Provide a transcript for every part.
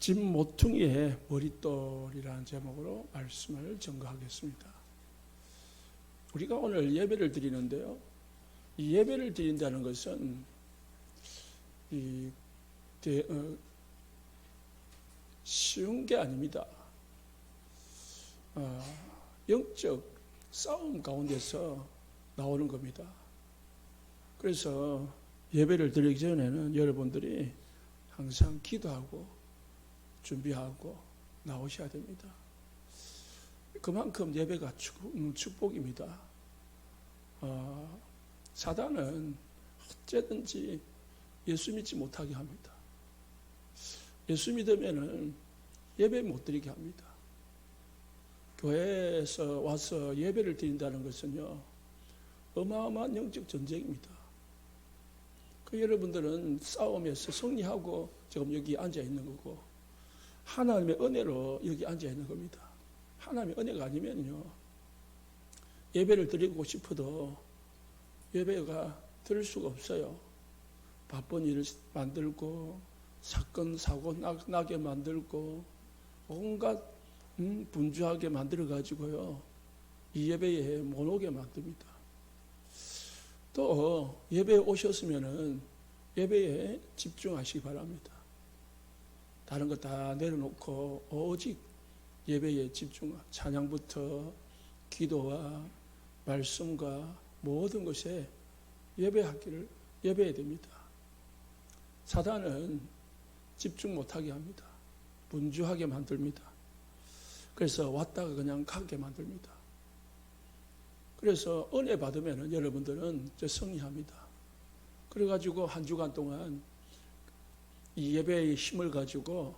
집 모퉁이의 머릿돌이라는 제목으로 말씀을 전가하겠습니다. 우리가 오늘 예배를 드리는데요. 이 예배를 드린다는 것은 쉬운 게 아닙니다. 영적 싸움 가운데서 나오는 겁니다. 그래서 예배를 드리기 전에는 여러분들이 항상 기도하고 준비하고 나오셔야 됩니다. 그만큼 예배가 축복입니다. 사단은 어쨌든지 예수 믿지 못하게 합니다. 예수 믿으면은 예배 못 드리게 합니다. 교회에서 와서 예배를 드린다는 것은요, 어마어마한 영적 전쟁입니다. 여러분들은 싸움에서 승리하고 지금 여기 앉아 있는 거고, 하나님의 은혜로 여기 앉아 있는 겁니다. 하나님의 은혜가 아니면요, 예배를 드리고 싶어도 예배가 드릴 수가 없어요. 바쁜 일을 만들고 사건 사고 나게 만들고 온갖 분주하게 만들어 가지고요, 이 예배에 못 오게 만듭니다. 또 예배에 오셨으면은 예배에 집중하시기 바랍니다. 다른 거 다 내려놓고 오직 예배에 집중, 찬양부터 기도와 말씀과 모든 것에 예배해야 됩니다. 사단은 집중 못하게 합니다. 분주하게 만듭니다. 그래서 왔다가 그냥 가게 만듭니다. 그래서 은혜 받으면 여러분들은 승리합니다. 그래가지고 한 주간 동안 이 예배의 힘을 가지고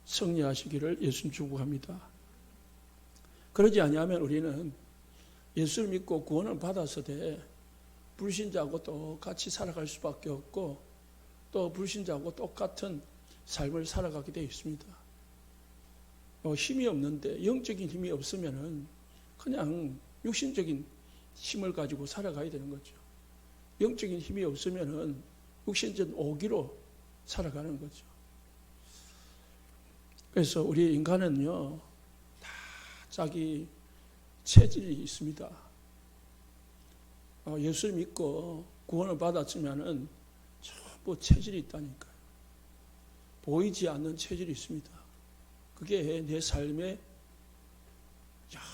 승리하시기를 예수님 축복합니다. 그러지 아니하면 우리는 예수를 믿고 구원을 받았을 불신자하고 똑같이 살아갈 수밖에 없고, 또 불신자하고 똑같은 삶을 살아가게 되어 있습니다. 힘이 없는데, 영적인 힘이 없으면은 그냥 육신적인 힘을 가지고 살아가야 되는 거죠. 영적인 힘이 없으면은 육신적 오기로 살아가는 거죠. 그래서 우리 인간은요, 다 자기 체질이 있습니다. 예수를 믿고 구원을 받았으면은 전부 체질이 있다니까요. 보이지 않는 체질이 있습니다. 그게 내 삶에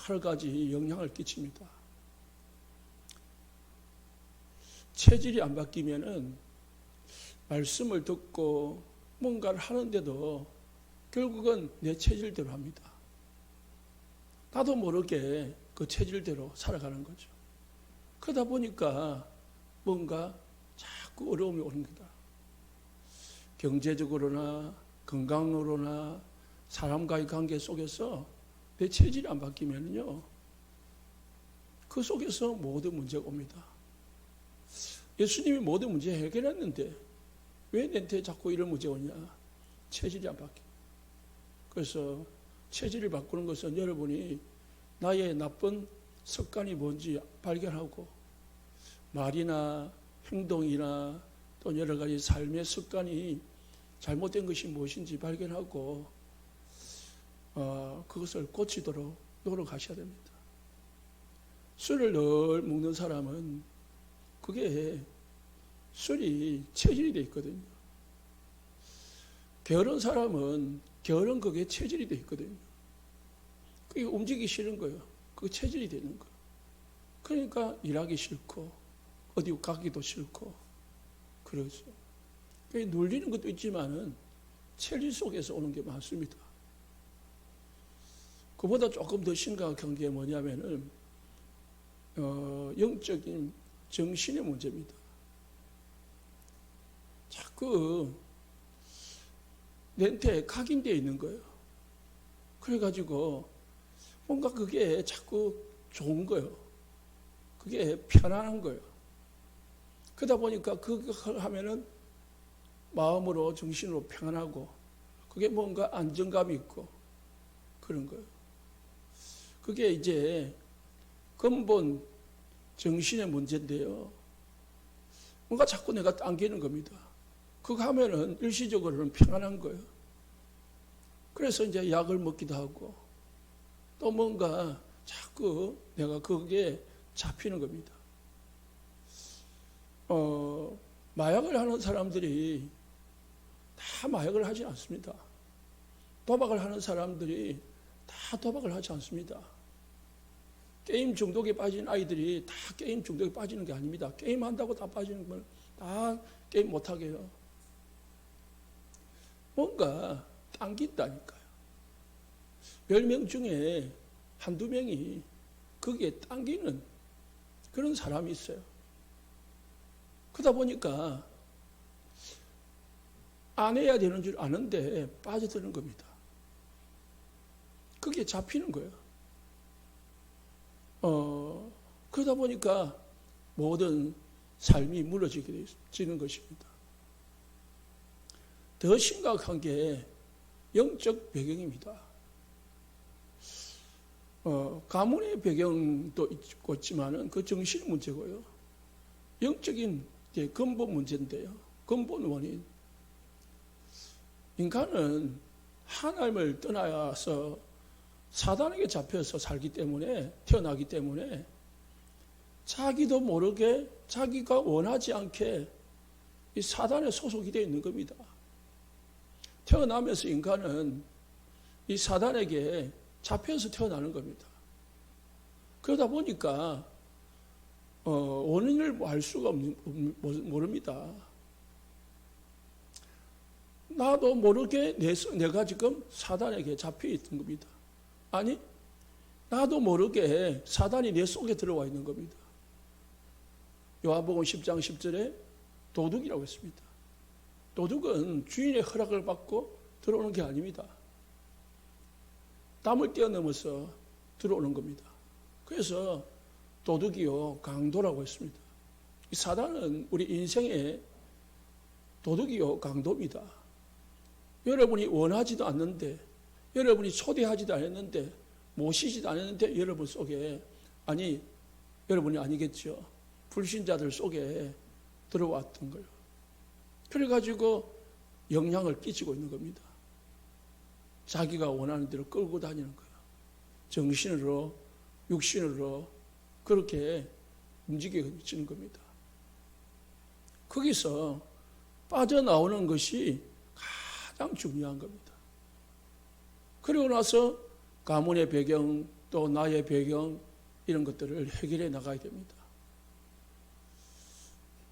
여러 가지 영향을 끼칩니다. 체질이 안 바뀌면은 말씀을 듣고 뭔가를 하는데도 결국은 내 체질대로 합니다. 나도 모르게 그 체질대로 살아가는 거죠. 그러다 보니까 뭔가 자꾸 어려움이 오는 거다. 경제적으로나 건강으로나 사람과의 관계 속에서 내 체질이 안 바뀌면요, 그 속에서 모든 문제가 옵니다. 예수님이 모든 문제 해결했는데 왜 내한테 자꾸 이런 문제가 오냐? 체질이 안 바뀌어. 그래서 체질을 바꾸는 것은 여러분이 나의 나쁜 습관이 뭔지 발견하고, 말이나 행동이나 또 여러 가지 삶의 습관이 잘못된 것이 무엇인지 발견하고 그것을 고치도록 노력하셔야 됩니다. 술을 늘 먹는 사람은 그게 술이 체질이 되어 있거든요. 게으른 사람은 게으른 그게 체질이 되어 있거든요. 그게 움직이기 싫은 거예요. 그게 체질이 되는 거예요. 그러니까 일하기 싫고 어디 가기도 싫고 그러죠. 눌리는 것도 있지만은 체질 속에서 오는 게 많습니다. 그보다 조금 더 심각한 게 뭐냐면은 영적인 정신의 문제입니다. 자꾸 내한테 각인되어 있는 거예요. 그래가지고 뭔가 그게 자꾸 좋은 거예요. 그게 편안한 거예요. 그러다 보니까 그걸 하면은 마음으로 정신으로 평안하고 그게 뭔가 안정감이 있고 그런 거예요. 그게 이제 근본 정신의 문제인데요. 뭔가 자꾸 내가 당기는 겁니다. 그거 하면은 일시적으로는 평안한 거예요. 그래서 이제 약을 먹기도 하고 또 뭔가 자꾸 내가 거기에 잡히는 겁니다. 마약을 하는 사람들이 다 마약을 하지 않습니다. 도박을 하는 사람들이 다 도박을 하지 않습니다. 게임 중독에 빠진 아이들이 다 게임 중독에 빠지는 게 아닙니다. 게임 한다고 다 빠지는 건 다 게임 못하게 해요. 뭔가 당긴다니까요. 10명 중에 한두 명이 거기에 당기는 그런 사람이 있어요. 그러다 보니까 안 해야 되는 줄 아는데 빠져드는 겁니다. 그게 잡히는 거예요. 그러다 보니까 모든 삶이 무너지는 것입니다. 더 심각한 게 영적 배경입니다. 가문의 배경도 있지만은 그 정신 문제고요. 영적인 근본 문제인데요. 근본 원인. 인간은 하나님을 떠나서 사단에게 잡혀서 살기 때문에, 태어나기 때문에 자기도 모르게 자기가 원하지 않게 이 사단에 소속이 되어 있는 겁니다. 태어나면서 인간은 이 사단에게 잡혀서 태어나는 겁니다. 그러다 보니까 원인을 알 수가 모릅니다. 나도 모르게 내가 지금 사단에게 잡혀 있는 겁니다. 아니, 나도 모르게 사단이 내 속에 들어와 있는 겁니다. 요한복음 10장 10절에 도둑이라고 했습니다. 도둑은 주인의 허락을 받고 들어오는 게 아닙니다. 담을 뛰어넘어서 들어오는 겁니다. 그래서 도둑이요 강도라고 했습니다. 사단은 우리 인생의 도둑이요 강도입니다. 여러분이 원하지도 않는데, 여러분이 초대하지도 않았는데, 모시지도 않았는데 여러분 속에, 아니 여러분이 아니겠죠. 불신자들 속에 들어왔던 거예요. 그래가지고 영향을 끼치고 있는 겁니다. 자기가 원하는 대로 끌고 다니는 거예요. 정신으로, 육신으로 그렇게 움직여지는 겁니다. 거기서 빠져나오는 것이 가장 중요한 겁니다. 그리고 나서 가문의 배경, 또 나의 배경, 이런 것들을 해결해 나가야 됩니다.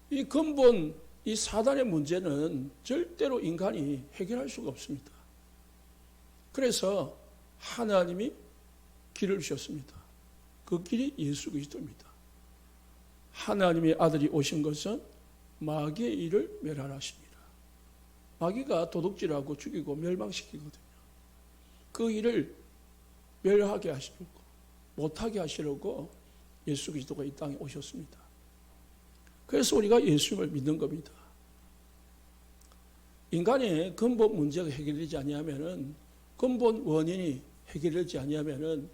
이 근본, 이 사단의 문제는 절대로 인간이 해결할 수가 없습니다. 그래서 하나님이 길을 주셨습니다. 그 길이 예수 그리스도입니다. 하나님의 아들이 오신 것은 마귀의 일을 멸하라십니다. 마귀가 도둑질하고 죽이고 멸망시키거든요. 그 일을 멸하게 하시려고, 못하게 하시려고 예수 그리스도가 이 땅에 오셨습니다. 그래서 우리가 예수님을 믿는 겁니다. 인간의 근본 문제가 해결되지 아니하면은, 근본 원인이 해결되지 아니하면은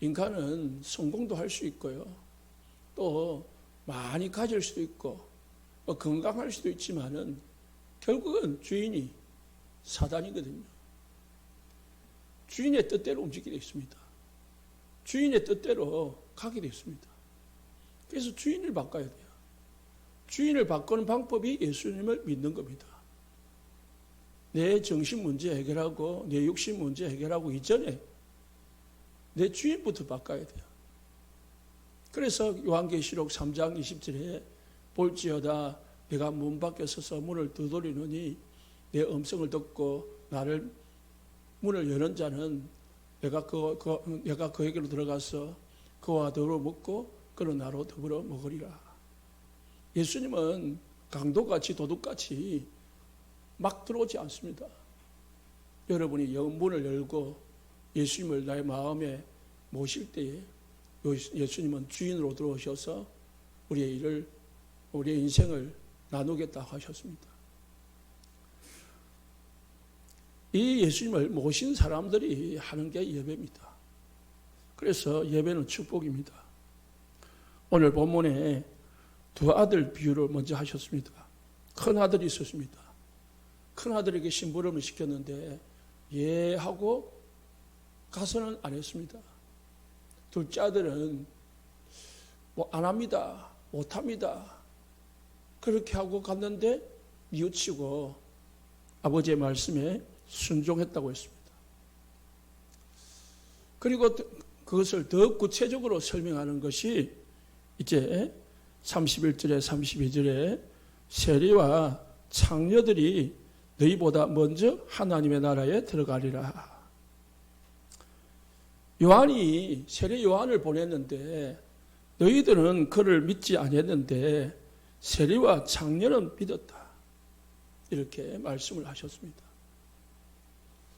인간은 성공도 할 수 있고요. 또 많이 가질 수도 있고 건강할 수도 있지만은 결국은 주인이 사단이거든요. 주인의 뜻대로 움직이게 되어 있습니다. 주인의 뜻대로 가게 되어 있습니다. 그래서 주인을 바꿔야 돼요. 주인을 바꾸는 방법이 예수님을 믿는 겁니다. 내 정신 문제 해결하고 내 육신 문제 해결하고 이전에 내 주인부터 바꿔야 돼요. 그래서 요한계시록 3장 20절에 볼지어다 내가 문 밖에 서서 문을 두드리노니 내 음성을 듣고 나를 문을 여는 자는 내가 그에게로 들어가서 그와 더불어 먹고 그는 나로 더불어 먹으리라. 예수님은 강도같이 도둑같이 막 들어오지 않습니다. 여러분이 문을 열고 예수님을 나의 마음에 모실 때에 예수님은 주인으로 들어오셔서 우리의 인생을 나누겠다고 하셨습니다. 이 예수님을 모신 사람들이 하는 게 예배입니다. 그래서 예배는 축복입니다. 오늘 본문에 두 아들 비유를 먼저 하셨습니다. 큰 아들이 있었습니다. 큰 아들에게 심부름을 시켰는데 예 하고 가서는 안 했습니다. 둘째 아들은 뭐 안 합니다. 못 합니다. 그렇게 하고 갔는데 뉘우치고 아버지의 말씀에 순종했다고 했습니다. 그리고 그것을 더 구체적으로 설명하는 것이 이제 31절에 32절에 세리와 창녀들이 너희보다 먼저 하나님의 나라에 들어가리라. 요한이 세례 요한을 보냈는데 너희들은 그를 믿지 아니했는데 세리와 창녀는 믿었다. 이렇게 말씀을 하셨습니다.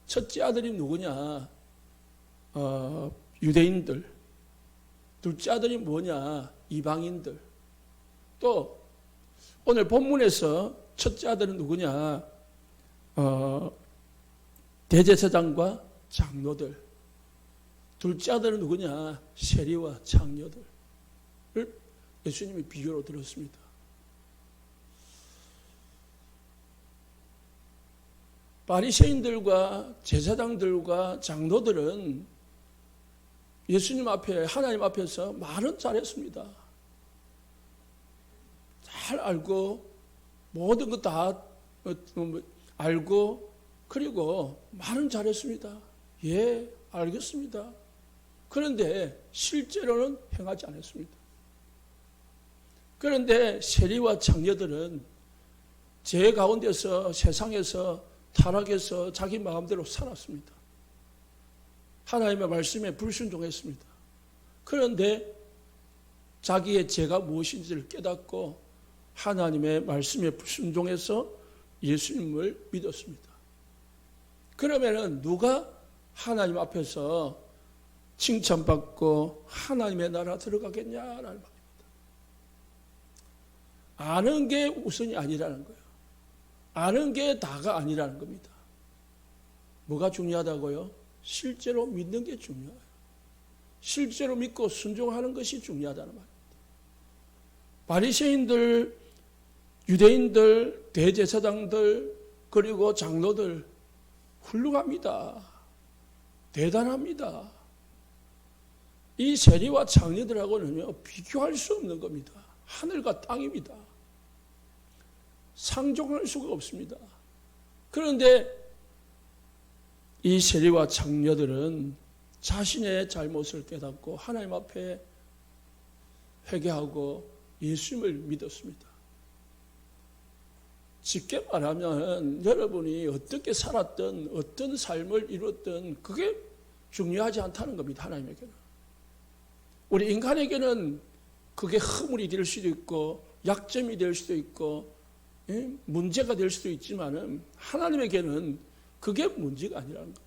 첫째 아들이 누구냐? 유대인들. 둘째 아들이 뭐냐? 이방인들. 또 오늘 본문에서 첫째 아들은 누구냐? 대제사장과 장로들. 둘째 아들은 누구냐? 세리와 창녀들을 예수님이 비교로 들었습니다. 바리새인들과 제사장들과 장로들은 예수님 앞에 하나님 앞에서 말은 잘했습니다. 잘 알고 모든 것 다 알고 그리고 말은 잘했습니다. 예, 알겠습니다. 그런데 실제로는 행하지 않았습니다. 그런데 세리와 창녀들은 죄 가운데서 세상에서 타락해서 자기 마음대로 살았습니다. 하나님의 말씀에 불순종했습니다. 그런데 자기의 죄가 무엇인지를 깨닫고 하나님의 말씀에 불순종해서 예수님을 믿었습니다. 그러면은 누가 하나님 앞에서 칭찬받고 하나님의 나라 들어가겠냐라는 말입니다. 아는 게 우선이 아니라는 거예요. 아는 게 다가 아니라는 겁니다. 뭐가 중요하다고요? 실제로 믿는 게 중요해요. 실제로 믿고 순종하는 것이 중요하다는 말입니다. 바리새인들, 유대인들, 대제사장들, 그리고 장로들 훌륭합니다. 대단합니다. 이 세리와 창녀들하고는요 비교할 수 없는 겁니다. 하늘과 땅입니다. 상종할 수가 없습니다. 그런데 이 세리와 창녀들은 자신의 잘못을 깨닫고 하나님 앞에 회개하고 예수님을 믿었습니다. 쉽게 말하면 여러분이 어떻게 살았든 어떤 삶을 이뤘든 그게 중요하지 않다는 겁니다. 하나님에게는. 우리 인간에게는 그게 허물이 될 수도 있고 약점이 될 수도 있고 문제가 될 수도 있지만 하나님에게는 그게 문제가 아니라는 겁니다.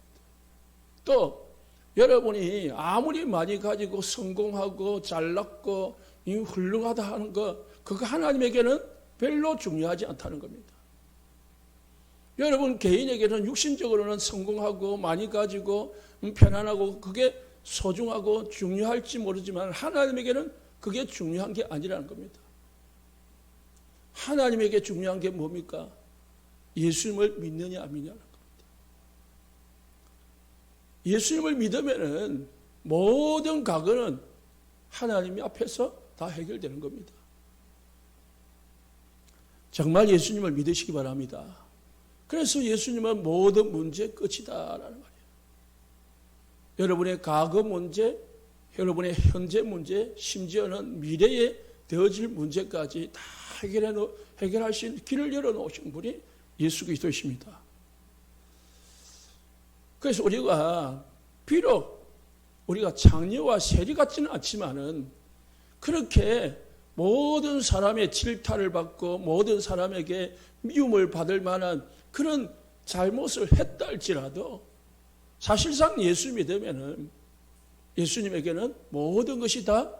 또 여러분이 아무리 많이 가지고 성공하고 잘났고 훌륭하다 하는 거 그거 하나님에게는 별로 중요하지 않다는 겁니다. 여러분 개인에게는 육신적으로는 성공하고 많이 가지고 편안하고 그게 소중하고 중요할지 모르지만 하나님에게는 그게 중요한 게 아니라는 겁니다. 하나님에게 중요한 게 뭡니까? 예수님을 믿느냐 안 믿느냐는 겁니다. 예수님을 믿으면은 모든 과거는 하나님 앞에서 다 해결되는 겁니다. 정말 예수님을 믿으시기 바랍니다. 그래서 예수님은 모든 문제의 끝이다라는 말이에요. 여러분의 과거 문제, 여러분의 현재 문제, 심지어는 미래에 되어질 문제까지 다 해결하신 길을 열어놓으신 분이 예수 그리스도이십니다. 그래서 우리가 비록 우리가 창녀와 세리 같지는 않지만은 그렇게 모든 사람의 질타를 받고 모든 사람에게 미움을 받을 만한 그런 잘못을 했다 할지라도 사실상 예수 믿으면은 예수님에게는 모든 것이 다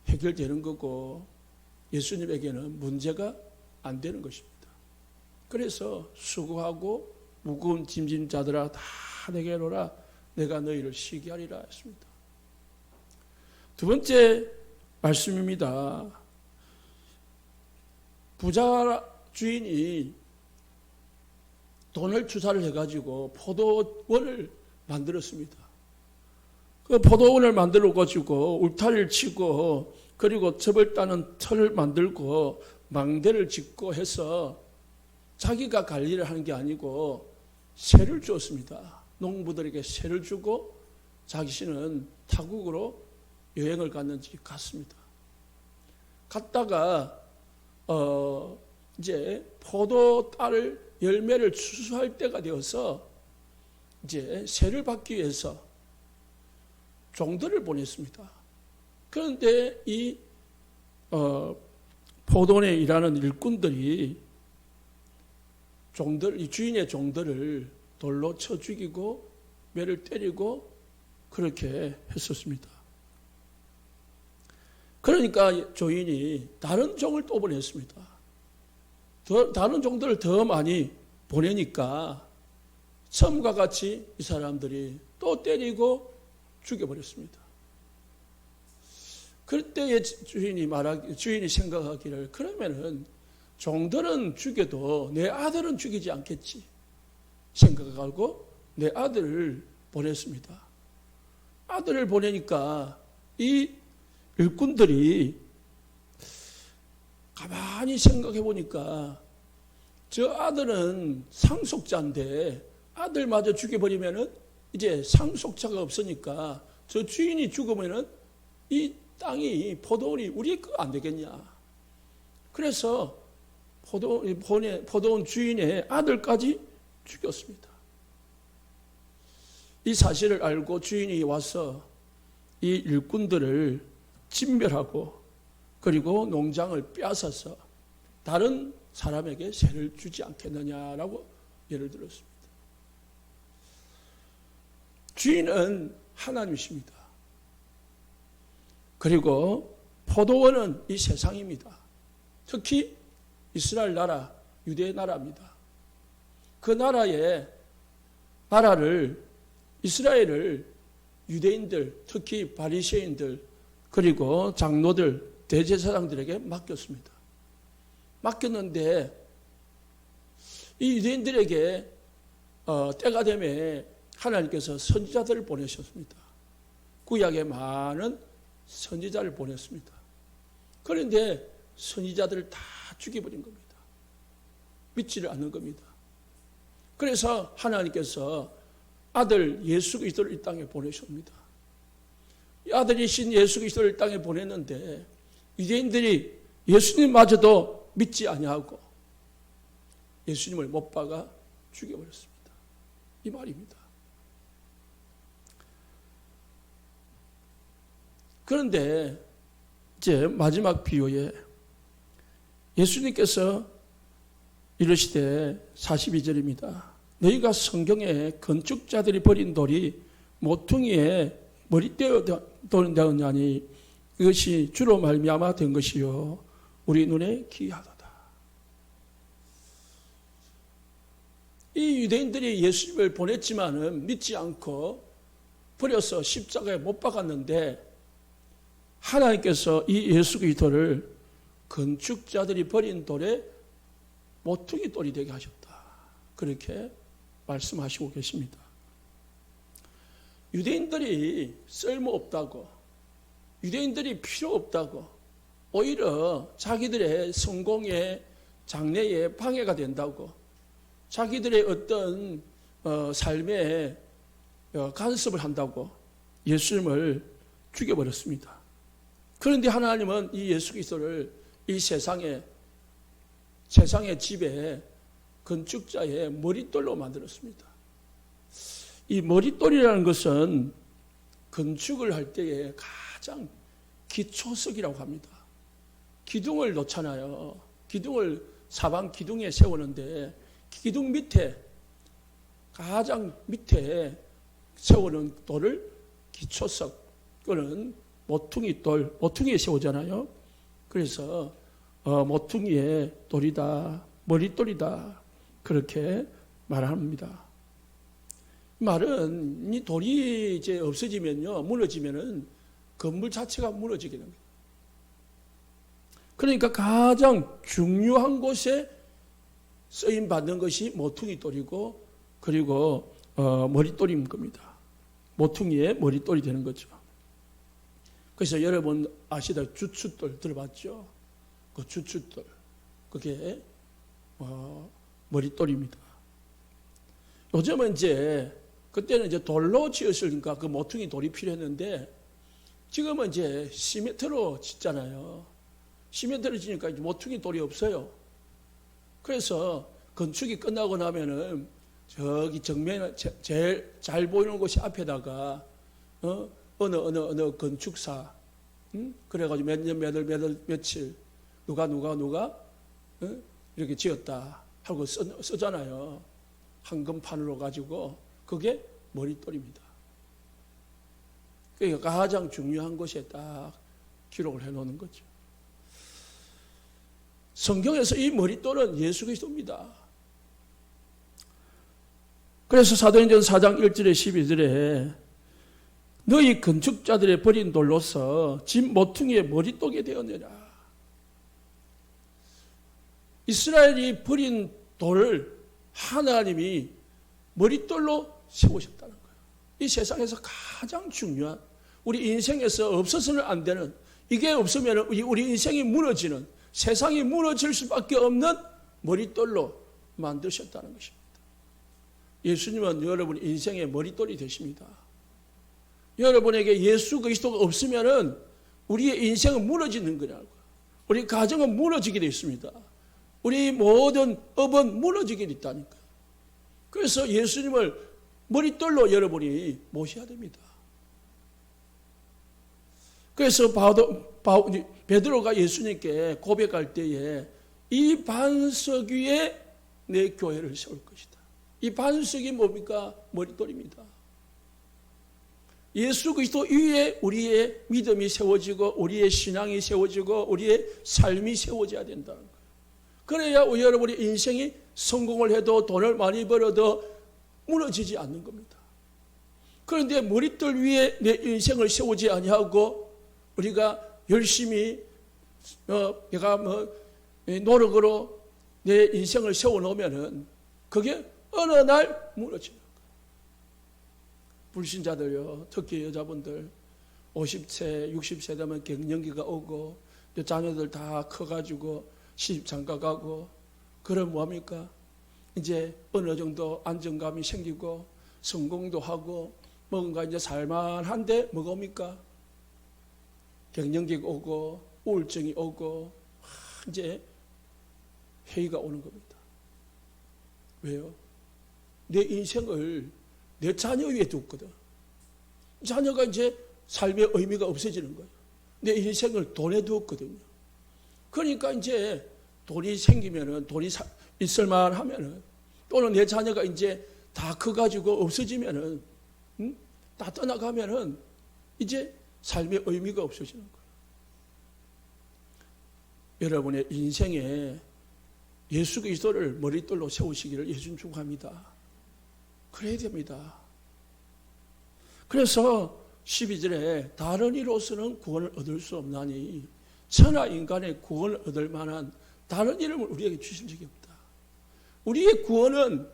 해결되는 거고 예수님에게는 문제가 안 되는 것입니다. 그래서 수고하고 무거운 짐진 자들아 다 내게로 오라 내가 너희를 쉬게 하리라 했습니다. 두 번째 말씀입니다. 부자 주인이 돈을 투자를 해가지고 포도원을 만들었습니다. 그 포도원을 만들어 가지고 울타리를 치고 그리고 즙을 따는 틀을 만들고 망대를 짓고 해서 자기가 관리를 하는 게 아니고 세를 주었습니다. 농부들에게 세를 주고 자기는 타국으로 여행을 갔습니다. 갔다가 이제 포도 딸 열매를 추수할 때가 되어서 이제 세를 받기 위해서 종들을 보냈습니다. 그런데 이 포도원에 일하는 일꾼들이 이 주인의 종들을 돌로 쳐 죽이고 매를 때리고 그렇게 했었습니다. 그러니까 주인이 다른 종을 또 보냈습니다. 다른 종들을 더 많이 보내니까 처음과 같이 이 사람들이 또 때리고 죽여버렸습니다. 그때 주인이 생각하기를 그러면은 종들은 죽여도 내 아들은 죽이지 않겠지 생각하고 내 아들을 보냈습니다. 아들을 보내니까 이 일꾼들이 가만히 생각해 보니까 저 아들은 상속자인데 아들마저 죽여버리면은 이제 상속자가 없으니까 저 주인이 죽으면은 이 땅이 포도원이 우리 거 안 되겠냐. 그래서 포도원 주인의 아들까지 죽였습니다. 이 사실을 알고 주인이 와서 이 일꾼들을 진멸하고 그리고 농장을 빼앗아서 다른 사람에게 세를 주지 않겠느냐라고 예를 들었습니다. 주인은 하나님이십니다. 그리고 포도원은 이 세상입니다. 특히 이스라엘 나라, 유대 나라입니다. 그 이스라엘을 유대인들, 특히 바리새인들, 그리고 장로들, 대제사장들에게 맡겼습니다. 맡겼는데 이 유대인들에게 때가 되면 하나님께서 선지자들을 보내셨습니다. 구약에 많은 선지자를 보냈습니다. 그런데 선지자들을 다 죽여버린 겁니다. 믿지를 않는 겁니다. 그래서 하나님께서 아들 예수 그리스도를 이 땅에 보내셨습니다. 아들이신 예수 그리스도를 이 땅에 보냈는데 유대인들이 예수님마저도 믿지 아니하고 예수님을 못 박아 죽여버렸습니다. 이 말입니다. 그런데 이제 마지막 비유에 예수님께서 이르시되 42절입니다. 너희가 성경에 건축자들이 버린 돌이 모퉁이에 머리떼어 되었냐니 이것이 주로 말미암아 된 것이요 우리 눈에 기이하도다. 이 유대인들이 예수님을 보냈지만은 믿지 않고 버려서 십자가에 못 박았는데 하나님께서 이 예수 그리스도를 건축자들이 버린 돌에 모퉁이 돌이 되게 하셨다. 그렇게 말씀하시고 계십니다. 유대인들이 쓸모없다고, 유대인들이 필요 없다고, 오히려 자기들의 성공에 장래에 방해가 된다고, 자기들의 어떤 삶에 간섭을 한다고 예수님을 죽여버렸습니다. 그런데 하나님은 이 예수 그리스도를 이 세상의 집에 건축자의 머릿돌로 만들었습니다. 이 머릿돌이라는 것은 건축을 할 때에 가장 기초석이라고 합니다. 기둥을 놓잖아요. 기둥을 사방 기둥에 세우는데 기둥 밑에 가장 밑에 세우는 돌을 기초석 또는 모퉁이에 세우잖아요. 그래서 모퉁이의 돌이다, 머릿돌이다 그렇게 말합니다. 말은 이 돌이 이제 없어지면요, 무너지면은 건물 자체가 무너지게 됩니다. 그러니까 가장 중요한 곳에 쓰임 받는 것이 모퉁이 돌이고 그리고 머릿돌인 겁니다. 모퉁이의 머릿돌이 되는 거죠. 그래서 여러분 아시다 주춧돌 들어봤죠? 그 주춧돌 그게 머릿돌입니다. 요즘은 이제 그때는 이제 돌로 지었으니까 그 모퉁이 돌이 필요했는데 지금은 이제 시멘트로 짓잖아요. 시멘트로 지니까 이제 모퉁이 돌이 없어요. 그래서 건축이 끝나고 나면은 저기 정면에 제일 잘 보이는 곳이 앞에다가 어느 건축사 그래가지고 몇 년 며칠 누가 이렇게 지었다 하고 쓰잖아요. 황금판으로 가지고 그게 머릿돌입니다. 그러니까 가장 중요한 곳에 딱 기록을 해놓는 거죠. 성경에서 이 머릿돌은 예수 그리스도입니다. 그래서 사도행전 4장 1절에 12절에 너희 건축자들의 버린 돌로서 집 모퉁이의 머릿돌이 되었느라. 이스라엘이 버린 돌을 하나님이 머릿돌로 세우셨다는 거예요. 이 세상에서 가장 중요한 우리 인생에서 없어서는 안 되는 이게 없으면 우리 인생이 무너지는 세상이 무너질 수밖에 없는 머릿돌로 만드셨다는 것입니다. 예수님은 여러분 인생의 머릿돌이 되십니다. 여러분에게 예수 그리스도가 없으면 우리의 인생은 무너지는 거라고요. 우리 가정은 무너지게 되어 있습니다. 우리 모든 업은 무너지게 되어 있다니까요. 그래서 예수님을 머릿돌로 여러분이 모셔야 됩니다. 그래서 베드로가 예수님께 고백할 때에 이 반석 위에 내 교회를 세울 것이다. 이 반석이 뭡니까? 머릿돌입니다. 예수 그리스도 위에 우리의 믿음이 세워지고 우리의 신앙이 세워지고 우리의 삶이 세워져야 된다는 거예요. 그래야 여러분의 인생이 성공을 해도 돈을 많이 벌어도 무너지지 않는 겁니다. 그런데 머릿돌 위에 내 인생을 세우지 아니하고 우리가 열심히 내가 노력으로 내 인생을 세워놓으면은 그게 어느 날 무너지는 거예요. 불신자들요, 특히 여자분들 50세, 60세 되면 갱년기가 오고 자녀들 다 커가지고 시집 장가 가고 그럼 뭐합니까? 이제 어느 정도 안정감이 생기고 성공도 하고 뭔가 이제 살만한데 뭐가 옵니까? 갱년기가 오고 우울증이 오고 이제 회의가 오는 겁니다. 왜요? 내 인생을 내 자녀 위에 뒀거든. 자녀가 이제 삶의 의미가 없어지는 거예요. 내 인생을 돈에 두었거든요. 그러니까 이제 돈이 생기면은 돈이 있을만 하면은 또는 내 자녀가 이제 다 커가지고 없어지면은 다 떠나가면은 이제 삶의 의미가 없어지는 거예요. 여러분의 인생에 예수 그리스도를 머릿돌로 세우시기를 예수님 축복합니다. 그래야 됩니다. 그래서 12절에 다른 이로서는 구원을 얻을 수 없나니 천하 인간의 구원을 얻을 만한 다른 이름을 우리에게 주신 적이 없다. 우리의 구원은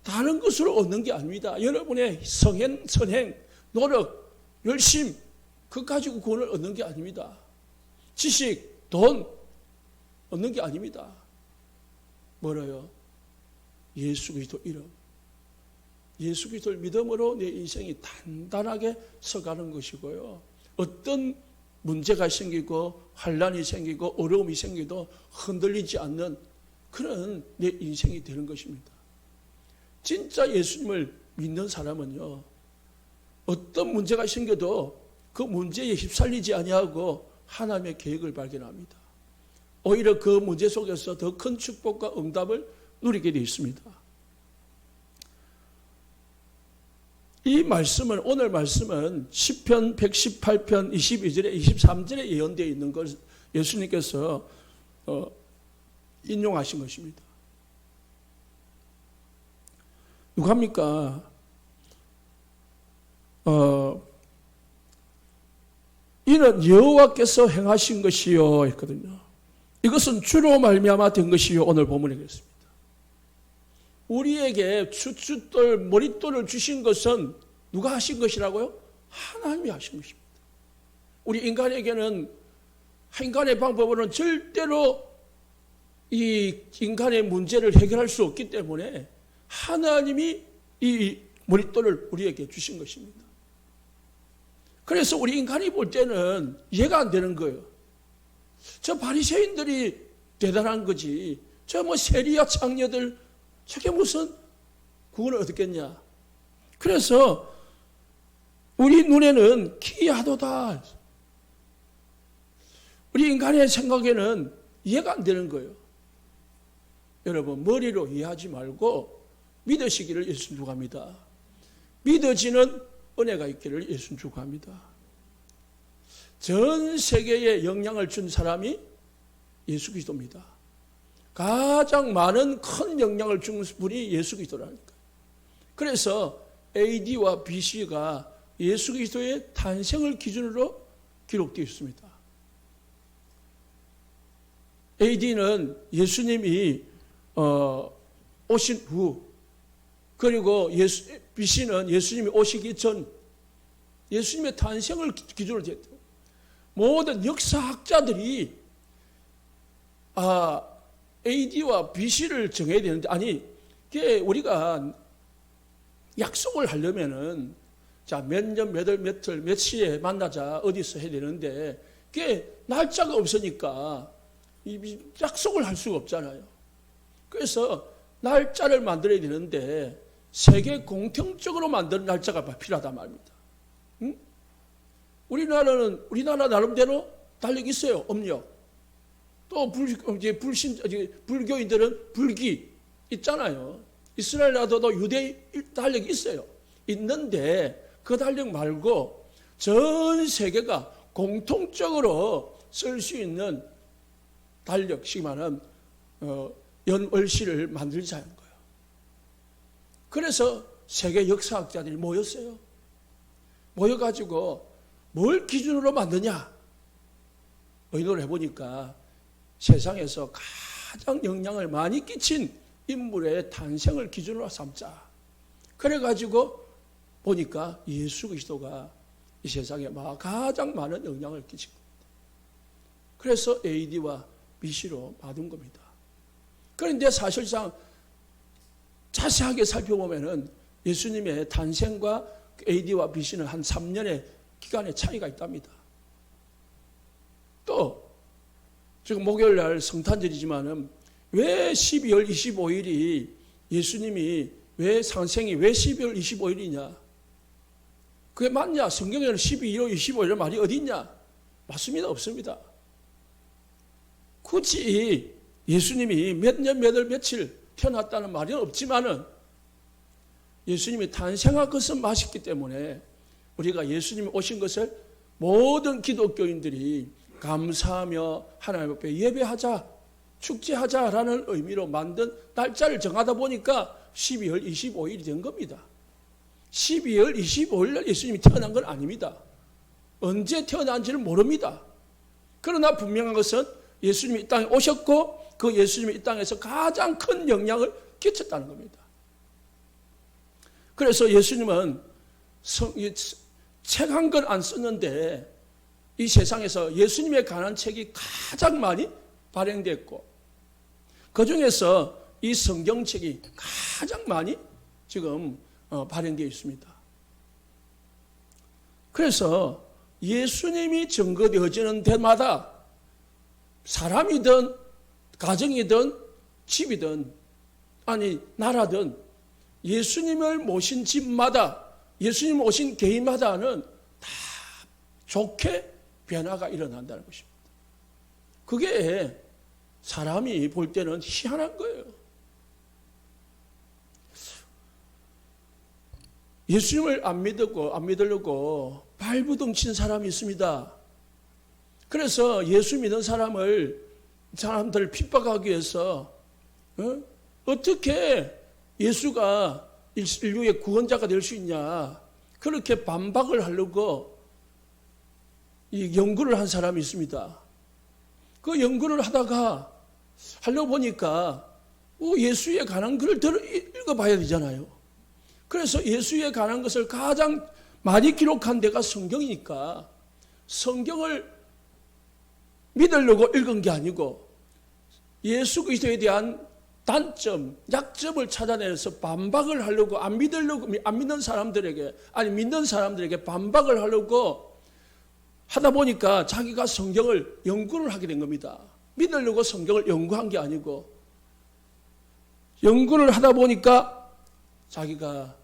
다른 것으로 얻는 게 아닙니다. 여러분의 선행, 노력, 열심 그거 가지고 구원을 얻는 게 아닙니다. 지식, 돈 얻는 게 아닙니다. 뭐라요? 예수 그리스도 이름. 예수 그리스도를 믿음으로 내 인생이 단단하게 서가는 것이고요. 어떤 문제가 생기고 환란이 생기고 어려움이 생기도 흔들리지 않는 그런 내 인생이 되는 것입니다. 진짜 예수님을 믿는 사람은요. 어떤 문제가 생겨도 그 문제에 휩쓸리지 아니하고 하나님의 계획을 발견합니다. 오히려 그 문제 속에서 더 큰 축복과 응답을 누리게 되어 있습니다. 이 말씀은 오늘 말씀은 시편 118편 22절에 23절에 예언되어 있는 걸 예수님께서 인용하신 것입니다. 누가입니까? 이는 여호와께서 행하신 것이요 했거든요. 이것은 주로 말미암아 된 것이요 오늘 본문에 그랬습니다. 우리에게 추춧돌, 머릿돌을 주신 것은 누가 하신 것이라고요? 하나님이 하신 것입니다. 우리 인간에게는 인간의 방법으로는 절대로 이 인간의 문제를 해결할 수 없기 때문에 하나님이 이 머릿돌을 우리에게 주신 것입니다. 그래서 우리 인간이 볼 때는 이해가 안 되는 거예요. 저 바리새인들이 대단한 거지. 저 뭐 세리야 창녀들 저게 무슨 구원을 얻겠냐. 그래서 우리 눈에는 기이하도다. 우리 인간의 생각에는 이해가 안 되는 거예요. 여러분 머리로 이해하지 말고 믿으시기를 예수님 축원합니다. 믿어지는 은혜가 있기를 예수님 축원합니다. 전 세계에 영향을 준 사람이 예수 그리스도입니다. 가장 많은 큰 영향을 준 분이 예수 그리스도라니까요. 그래서 AD와 BC가 예수 그리스도의 탄생을 기준으로 기록되어 있습니다. AD는 예수님이 오신 후, 그리고 BC는 예수님이 오시기 전, 예수님의 탄생을 기준으로 됐대요. 모든 역사학자들이 AD와 BC를 정해야 되는데, 아니, 이게 우리가 약속을 하려면은, 자, 몇 년, 몇 월, 며칠, 몇 시에 만나자, 어디서 해야 되는데, 그게 날짜가 없으니까, 약속을 할 수가 없잖아요. 그래서 날짜를 만들어야 되는데, 세계 공통적으로 만드는 날짜가 필요하단 말입니다. 응? 우리나라 나름대로 달력이 있어요, 음력. 또 불교인들은 불기 있잖아요. 이스라엘 나라도 유대 달력이 있어요. 있는데 그 달력 말고 전 세계가 공통적으로 쓸 수 있는 달력, 시간은 연월시를 만들자는 거예요. 그래서 세계 역사학자들이 모였어요. 모여가지고 뭘 기준으로 만드냐 의논을 해보니까 세상에서 가장 영향을 많이 끼친 인물의 탄생을 기준으로 삼자. 그래가지고 보니까 예수 그리스도가 이 세상에 가장 많은 영향을 끼친 겁니다. 그래서 AD와 BC로 받은 겁니다. 그런데 사실상 자세하게 살펴보면은 예수님의 탄생과 AD와 BC는 한 3년의 기간의 차이가 있답니다. 또 지금 목요일 날 성탄절이지만은 왜 12월 25일이 예수님이 왜 상생이 왜 12월 25일이냐? 그게 맞냐? 성경에는 12월 25일의 말이 어디 있냐? 맞습니다. 없습니다. 굳이 예수님이 몇 년, 몇 월, 며칠 태어났다는 말은 없지만은 예수님이 탄생한 것은 맞았기 때문에 우리가 예수님이 오신 것을 모든 기독교인들이 감사하며 하나님 앞에 예배하자, 축제하자라는 의미로 만든 날짜를 정하다 보니까 12월 25일이 된 겁니다. 12월 25일 날 예수님이 태어난 건 아닙니다. 언제 태어난지는 모릅니다. 그러나 분명한 것은 예수님이 이 땅에 오셨고 그 예수님이 이 땅에서 가장 큰 영향을 끼쳤다는 겁니다. 그래서 예수님은 책 한 권 안 썼는데 이 세상에서 예수님에 관한 책이 가장 많이 발행됐고 그 중에서 이 성경책이 가장 많이 지금 발행되어 있습니다. 그래서 예수님이 증거되어지는 데마다 사람이든 가정이든 집이든 아니 나라든 예수님을 모신 집마다 예수님 오신 개인마다는 다 좋게 변화가 일어난다는 것입니다. 그게 사람이 볼 때는 희한한 거예요. 예수님을 안 믿으려고 발부둥친 사람이 있습니다. 그래서 예수 믿는 사람들 핍박하기 위해서 어떻게 예수가 인류의 구원자가 될 수 있냐 그렇게 반박을 하려고 이 연구를 한 사람이 있습니다. 그 연구를 하다가 하려고 보니까 예수에 관한 글을 읽어봐야 되잖아요. 그래서 예수에 관한 것을 가장 많이 기록한 데가 성경이니까 성경을 믿으려고 읽은 게 아니고 예수 그리스도에 대한 단점, 약점을 찾아내서 반박을 하려고 안 믿는 사람들에게, 아니 믿는 사람들에게 반박을 하려고 하다 보니까 자기가 성경을 연구를 하게 된 겁니다. 믿으려고 성경을 연구한 게 아니고 연구를 하다 보니까 자기가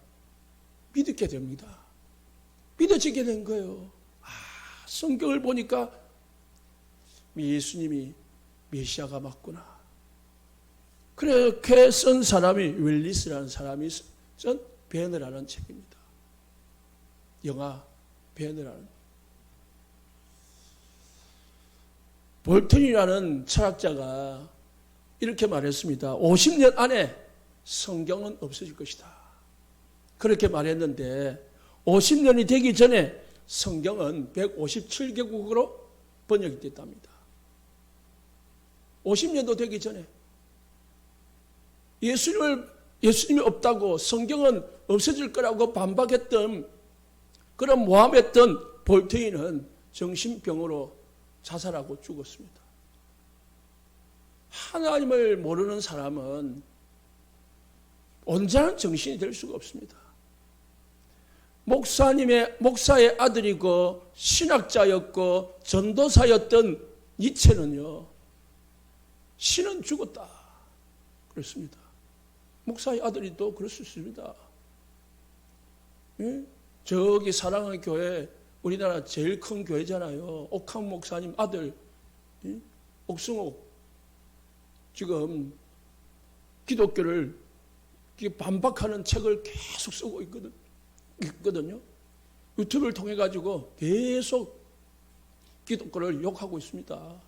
믿게 됩니다. 믿어지게 된 거예요. 성경을 보니까 예수님이 메시아가 맞구나. 그렇게 쓴 사람이 웰리스라는 사람이 쓴 배너라는 책입니다. 영화 배너라는. 볼턴이라는 철학자가 이렇게 말했습니다. 50년 안에 성경은 없어질 것이다. 그렇게 말했는데 50년이 되기 전에 성경은 157개국어로 번역이 됐답니다. 50년도 되기 전에 예수님이 없다고 성경은 없어질 거라고 반박했던 그런 모함했던 볼테인은 정신병으로 자살하고 죽었습니다. 하나님을 모르는 사람은 온전한 정신이 될 수가 없습니다. 목사의 아들이고 신학자였고 전도사였던 니체는요, 신은 죽었다 그랬습니다. 목사의 아들이 또 그럴 수 있습니다. 예? 저기 사랑의 교회, 우리나라 제일 큰 교회잖아요. 옥한 목사님 아들, 예? 옥승옥, 지금 기독교를 반박하는 책을 계속 쓰고 있거든요. 유튜브를 통해 가지고 계속 기독교를 욕하고 있습니다.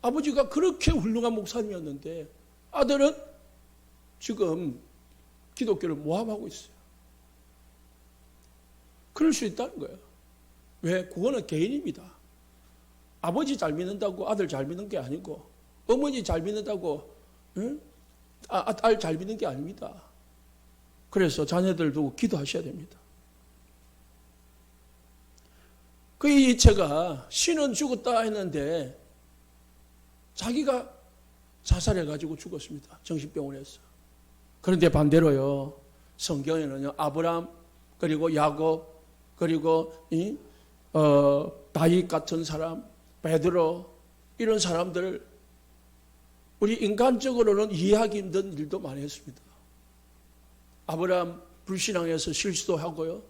아버지가 그렇게 훌륭한 목사님이었는데 아들은 지금 기독교를 모함하고 있어요. 그럴 수 있다는 거예요. 왜? 그거는 개인입니다. 아버지 잘 믿는다고 아들 잘 믿는 게 아니고 어머니 잘 믿는다고 딸 잘 믿는 게 아닙니다. 그래서 자녀들도 기도하셔야 됩니다. 그 이체가 신은 죽었다 했는데 자기가 자살해가지고 죽었습니다. 정신병원에서. 그런데 반대로요, 성경에는요, 아브라함, 그리고 야곱, 그리고 다윗 같은 사람, 베드로, 이런 사람들, 우리 인간적으로는 이해하기 힘든 일도 많이 했습니다. 아브라함 불신앙에서 실수도 하고요.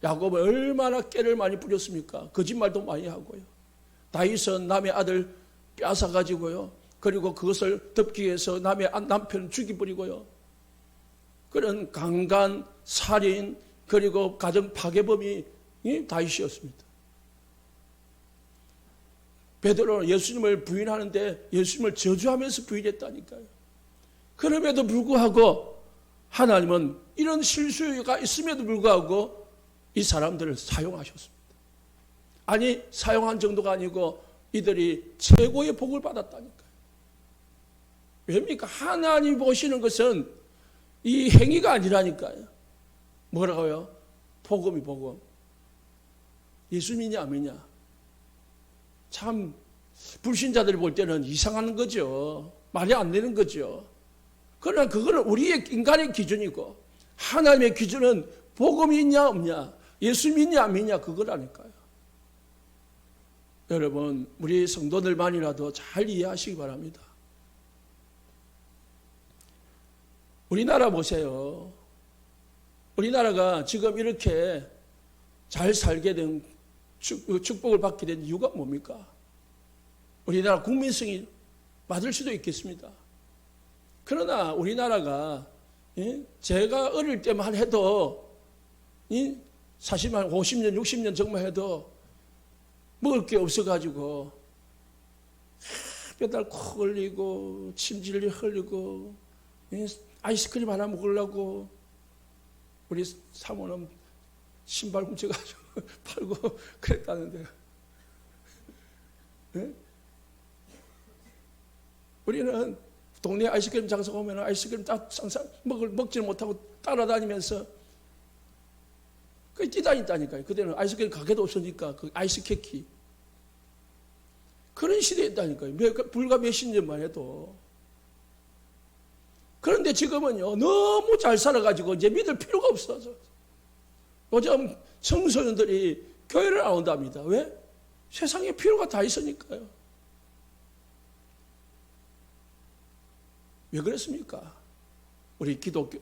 야곱은 얼마나 깨를 많이 부렸습니까? 거짓말도 많이 하고요. 다윗은 남의 아들 빼앗아가지고요. 그리고 그것을 덮기 위해서 남의 남편을 죽여버리고요. 그런 강간, 살인, 그리고 가정 파괴범이 다윗이었습니다. 베드로는 예수님을 부인하는데 예수님을 저주하면서 부인했다니까요. 그럼에도 불구하고 하나님은 이런 실수가 있음에도 불구하고 이 사람들을 사용하셨습니다. 아니, 사용한 정도가 아니고 이들이 최고의 복을 받았다니까요. 왜입니까? 하나님 보시는 것은 이 행위가 아니라니까요. 뭐라고요? 복음이 복음. 예수 믿냐 안 믿냐? 참 불신자들 볼 때는 이상한 거죠. 말이 안 되는 거죠. 그러나 그거는 우리의 인간의 기준이고 하나님의 기준은 복음이 있냐 없냐, 예수 믿냐 안 믿냐 그거라니까요. 여러분, 우리 성도들만이라도 잘 이해하시기 바랍니다. 우리나라 보세요. 우리나라가 지금 이렇게 잘 살게 된 축복을 받게 된 이유가 뭡니까? 우리나라 국민성이 맞을 수도 있겠습니다. 그러나 우리나라가 제가 어릴 때만 해도 사실 한 50년, 60년 정말 해도 먹을 게 없어가지고 뼈달 콕 흘리고 침질이 흘리고 아이스크림 하나 먹으려고 우리 사모는 신발 훔쳐가지고 팔고 그랬다는데, 네? 우리는 동네 아이스크림 장사 오면 아이스크림 먹지를 못하고 따라다니면서 뛰다녔다니까요. 그때는 아이스크림 가게도 없으니까 그 아이스케키 그런 시대였다니까요. 불과 몇십 년만 해도. 그런데 지금은요, 너무 잘 살아가지고 이제 믿을 필요가 없어서 요즘 청소년들이 교회를 안 온답니다. 왜? 세상에 필요가 다 있으니까요. 왜 그랬습니까?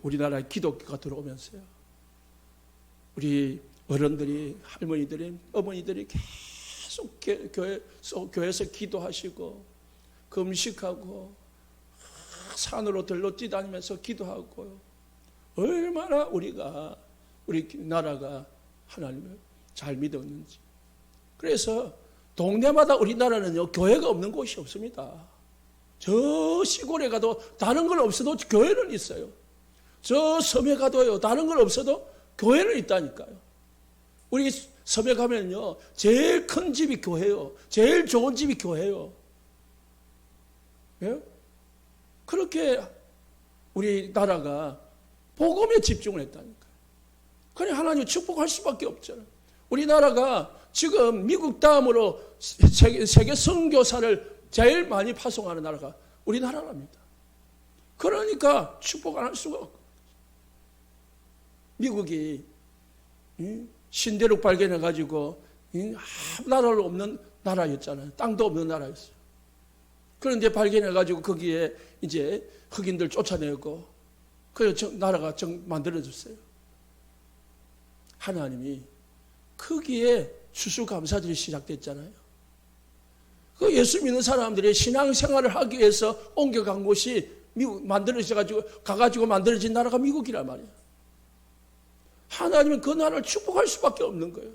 우리나라에 기독교가 들어오면서요. 우리 어른들이, 할머니들이, 어머니들이 계속 교회에서 기도하시고, 금식하고, 산으로 들러 뛰다니면서 기도하고, 얼마나 우리 나라가 하나님을 잘 믿었는지. 그래서 동네마다 우리나라는요, 교회가 없는 곳이 없습니다. 저 시골에 가도 다른 건 없어도 교회는 있어요. 저 섬에 가도요, 다른 건 없어도 교회는 있다니까요. 우리 섬에 가면요, 제일 큰 집이 교회요. 제일 좋은 집이 교회요. 예? 그렇게 우리나라가 복음에 집중을 했다니까요. 그래 하나님 축복할 수밖에 없잖아요. 우리나라가 지금 미국 다음으로 세계 선교사를 제일 많이 파송하는 나라가 우리나라랍니다. 그러니까 축복 안 할 수가 없고. 미국이 신대륙 발견해가지고 아무 나라로 없는 나라였잖아요. 땅도 없는 나라였어요. 그런데 발견해가지고 거기에 이제 흑인들 쫓아내고 그래서 나라가 만들어졌어요. 하나님이 거기에 추수감사절이 시작됐잖아요. 그 예수 믿는 사람들이 신앙생활을 하기 위해서 옮겨간 곳이 미국 가가지고 만들어진 나라가 미국이란 말이에요. 하나님은 그 나라를 축복할 수밖에 없는 거예요.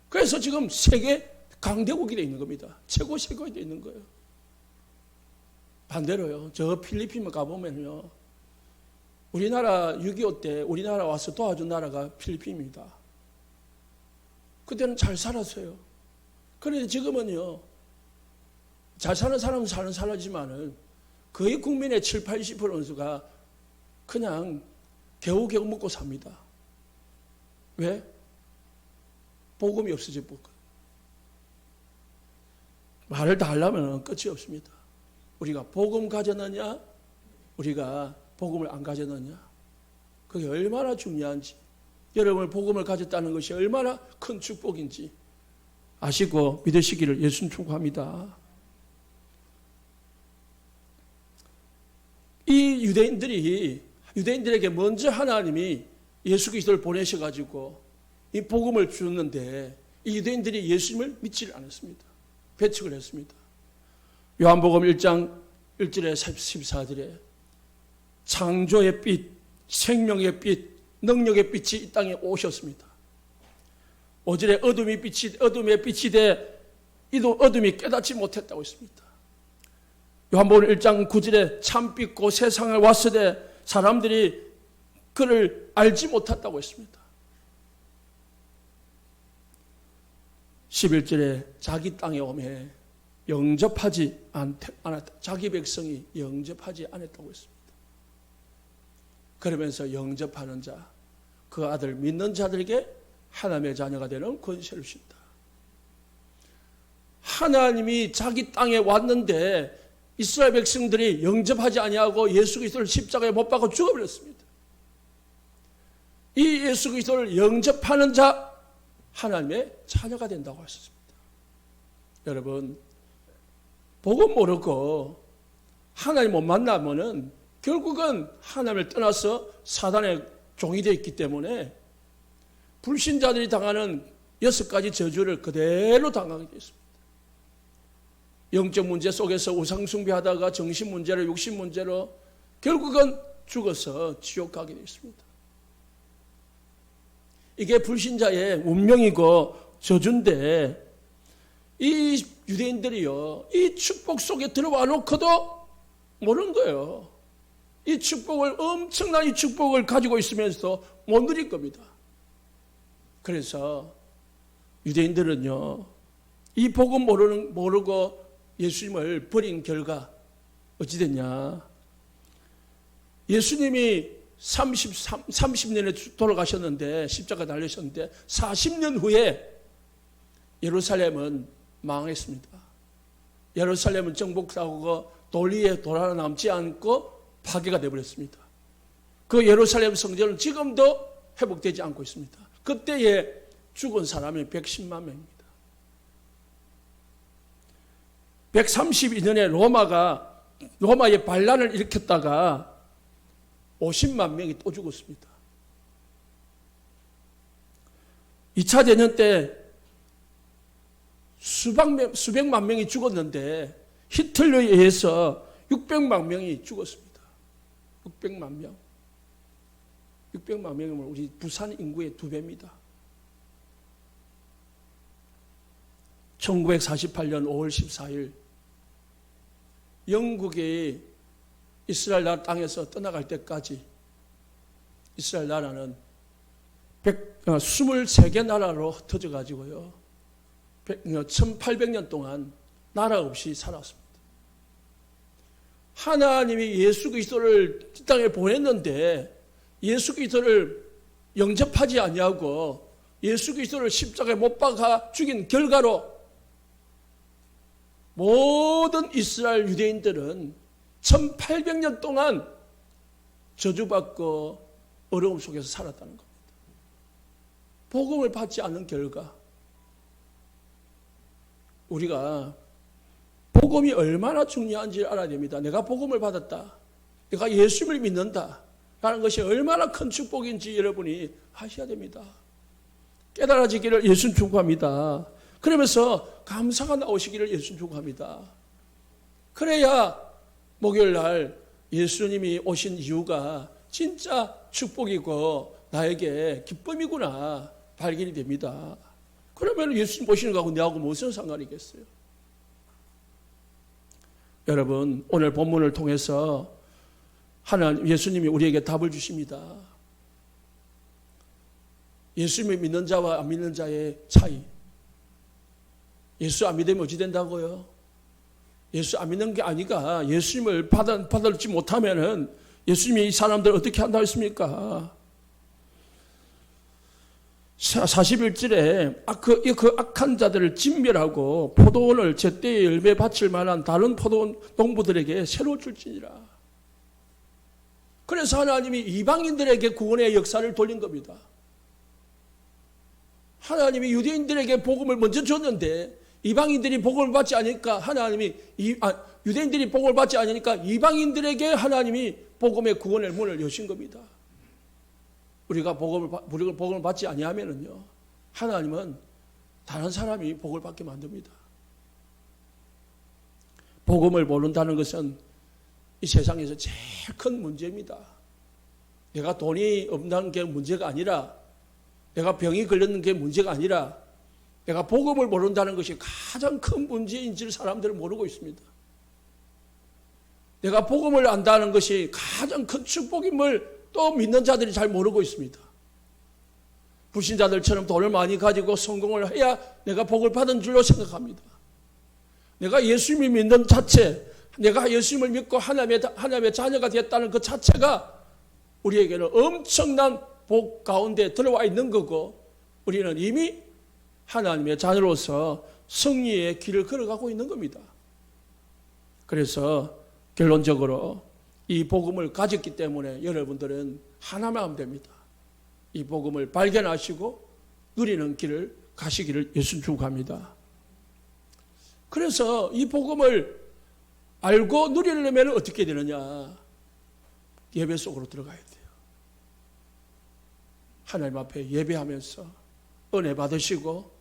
그래서 지금 세계 강대국이 되어 있는 겁니다. 최고 세계국이 되어 있는 거예요. 반대로요. 저 필리핀만 가보면요. 우리나라 6.25 때 우리나라 와서 도와준 나라가 필리핀입니다. 그때는 잘 살았어요. 그런데 지금은요. 잘 사는 사람은 살지만은 거의 국민의 7, 80%가 그냥 겨우겨우 먹고 삽니다. 왜? 복음이 없어져 버렸거든요. 말을 다 하려면 끝이 없습니다. 우리가 복음 가졌느냐? 우리가 복음을 안 가졌느냐? 그게 얼마나 중요한지, 여러분 복음을 가졌다는 것이 얼마나 큰 축복인지 아시고 믿으시기를 예수님 축복합니다. 이 유대인들에게 먼저 하나님이 예수 그리스도를 보내셔가지고 이 복음을 주었는데 이 유대인들이 예수님을 믿지를 않았습니다. 배척을 했습니다. 요한복음 1장 1절에 14절에 창조의 빛, 생명의 빛, 능력의 빛이 이 땅에 오셨습니다. 5절에 어둠의 빛이 돼 이도 어둠이 깨닫지 못했다고 했습니다. 요한복음 1장 9절에 참빛고 세상을 왔으되 사람들이 그를 알지 못했다고 했습니다. 11절에 자기 땅에 오매 영접하지 않았다. 자기 백성이 영접하지 않았다고 했습니다. 그러면서 영접하는 자, 그 아들 믿는 자들에게 하나님의 자녀가 되는 권세를 주신다. 하나님이 자기 땅에 왔는데 이스라엘 백성들이 영접하지 아니하고 예수 그리스도를 십자가에 못 박아 죽어버렸습니다. 이 예수 그리스도를 영접하는 자, 하나님의 자녀가 된다고 하셨습니다. 여러분, 복음 모르고 하나님 못 만나면은 결국은 하나님을 떠나서 사단의 종이 되어 있기 때문에 불신자들이 당하는 6가지 저주를 그대로 당하게 됐습니다. 영적 문제 속에서 우상 숭배하다가 정신 문제로 육신 문제로 결국은 죽어서 지옥 가게 됐습니다. 이게 불신자의 운명이고 저주인데 이 유대인들이요, 이 축복 속에 들어와 놓고도 모르는 거예요. 이 축복을, 엄청난 이 축복을 가지고 있으면서 못 누릴 겁니다. 그래서 유대인들은요, 이 복음 모르고 예수님을 버린 결과 어찌 됐냐? 예수님이 30년에 돌아가셨는데 십자가 달리셨는데 40년 후에 예루살렘은 망했습니다. 예루살렘은 정복하고 도리에 돌아남지 않고 파괴가 되어버렸습니다. 그 예루살렘 성전은 지금도 회복되지 않고 있습니다. 그때에 죽은 사람이 110만 명입니다. 132년에 로마의 반란을 일으켰다가 50만 명이 또 죽었습니다. 2차 대전 때 수백만 명이 죽었는데 히틀러에 의해서 600만 명이 죽었습니다. 600만 명. 600만 명이면 우리 부산 인구의 2배입니다. 1948년 5월 14일 영국이 이스라엘 나라 땅에서 떠나갈 때까지 이스라엘 나라는 23개 나라로 흩어져 가지고요. 1800년 동안 나라 없이 살았습니다. 하나님이 예수 그리스도를 이 땅에 보냈는데 예수 그리스도를 영접하지 아니하고 예수 그리스도를 십자가에 못 박아 죽인 결과로 모든 이스라엘 유대인들은 1800년 동안 저주받고 어려움 속에서 살았다는 겁니다. 복음을 받지 않는 결과 우리가 복음이 얼마나 중요한지 알아야 됩니다. 내가 복음을 받았다. 내가 예수를 믿는다. 라는 것이 얼마나 큰 축복인지 여러분이 아셔야 됩니다. 깨달아지기를 예수님 축복합니다. 그러면서 감사가 나오시기를 예수님 축복합니다. 그래야 목요일 날 예수님이 오신 이유가 진짜 축복이고 나에게 기쁨이구나 발견이 됩니다. 그러면 예수님 보시는 거하고 내하고 무슨 상관이겠어요? 여러분 오늘 본문을 통해서 하나님 예수님이 우리에게 답을 주십니다. 예수님을 믿는 자와 안 믿는 자의 차이. 예수 안 믿으면 어찌 된다고요? 예수 안 믿는 게 아니가 예수님을 받지 못하면은 예수님이 이 사람들 어떻게 한다고 했습니까? 41절에 그 악한 자들을 진멸하고 포도원을 제때에 열매 바칠 만한 다른 포도원 농부들에게 새로 줄지니라. 그래서 하나님이 이방인들에게 구원의 역사를 돌린 겁니다. 하나님이 유대인들에게 복음을 먼저 줬는데 이방인들이 복음을 받지 않으니까 유대인들이 복음을 받지 않으니까 이방인들에게 하나님이 복음의 구원의 문을 여신 겁니다. 우리가 복음을 받지 아니하면은요, 하나님은 다른 사람이 복을 받게 만듭니다. 복음을 모른다는 것은 이 세상에서 제일 큰 문제입니다. 내가 돈이 없는 게 문제가 아니라, 내가 병이 걸렸는 게 문제가 아니라, 내가 복음을 모른다는 것이 가장 큰 문제인지를 사람들은 모르고 있습니다. 내가 복음을 안다는 것이 가장 큰 축복임을 또 믿는 자들이 잘 모르고 있습니다. 불신자들처럼 돈을 많이 가지고 성공을 해야 내가 복을 받은 줄로 생각합니다. 내가 예수님을 믿는 자체, 내가 예수님을 믿고 하나님의 자녀가 되었다는 그 자체가 우리에게는 엄청난 복 가운데 들어와 있는 거고, 우리는 이미 하나님의 자녀로서 승리의 길을 걸어가고 있는 겁니다. 그래서 결론적으로 이 복음을 가졌기 때문에 여러분들은 하나만 하면 됩니다. 이 복음을 발견하시고 누리는 길을 가시기를 예수님 축복합니다. 그래서 이 복음을 알고 누리려면 어떻게 되느냐? 예배 속으로 들어가야 돼요. 하나님 앞에 예배하면서 은혜 받으시고,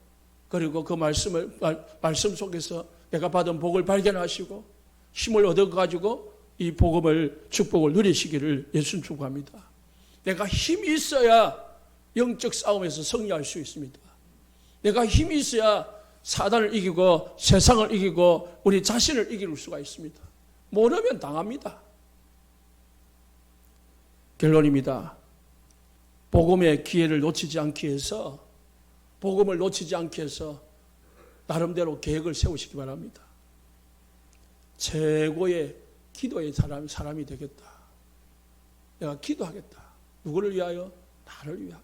그리고 그 말씀 속에서 내가 받은 복을 발견하시고 힘을 얻어가지고 이 복음을, 축복을 누리시기를 예수님 축복합니다. 내가 힘이 있어야 영적 싸움에서 승리할 수 있습니다. 내가 힘이 있어야 사단을 이기고 세상을 이기고 우리 자신을 이길 수가 있습니다. 모르면 당합니다. 결론입니다. 복음의 기회를 놓치지 않기 위해서, 복음을 놓치지 않기 위해서 나름대로 계획을 세우시기 바랍니다. 최고의 기도의 사람이 되겠다. 내가 기도하겠다. 누구를 위하여? 나를 위하여.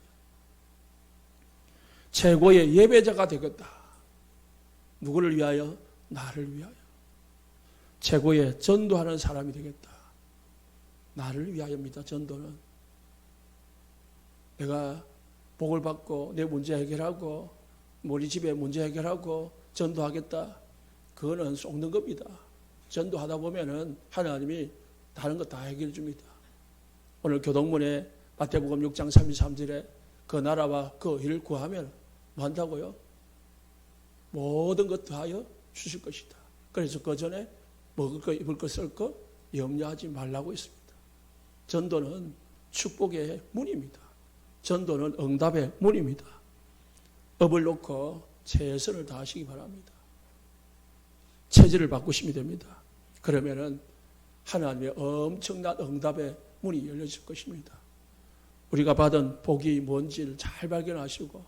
최고의 예배자가 되겠다. 누구를 위하여? 나를 위하여. 최고의 전도하는 사람이 되겠다. 나를 위하여입니다. 전도는. 내가 복을 받고 내 문제 해결하고 우리 집에 문제 해결하고 전도하겠다. 그거는 속는 겁니다. 전도하다 보면은 하나님이 다른 거 다 해결해 줍니다. 오늘 교동문에 마태복음 6장 33절에 그 나라와 그 일을 구하면 뭐 한다고요? 모든 것 더하여 주실 것이다. 그래서 그 전에 먹을 거, 입을 거, 쓸 거 염려하지 말라고 했습니다. 전도는 축복의 문입니다. 전도는 응답의 문입니다. 업을 놓고 최선을 다하시기 바랍니다. 체질을 바꾸시면 됩니다. 그러면은 하나님의 엄청난 응답의 문이 열려질 것입니다. 우리가 받은 복이 뭔지를 잘 발견하시고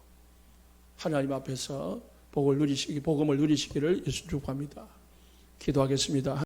하나님 앞에서 복음을 누리시기를 예수 축복합니다. 기도하겠습니다.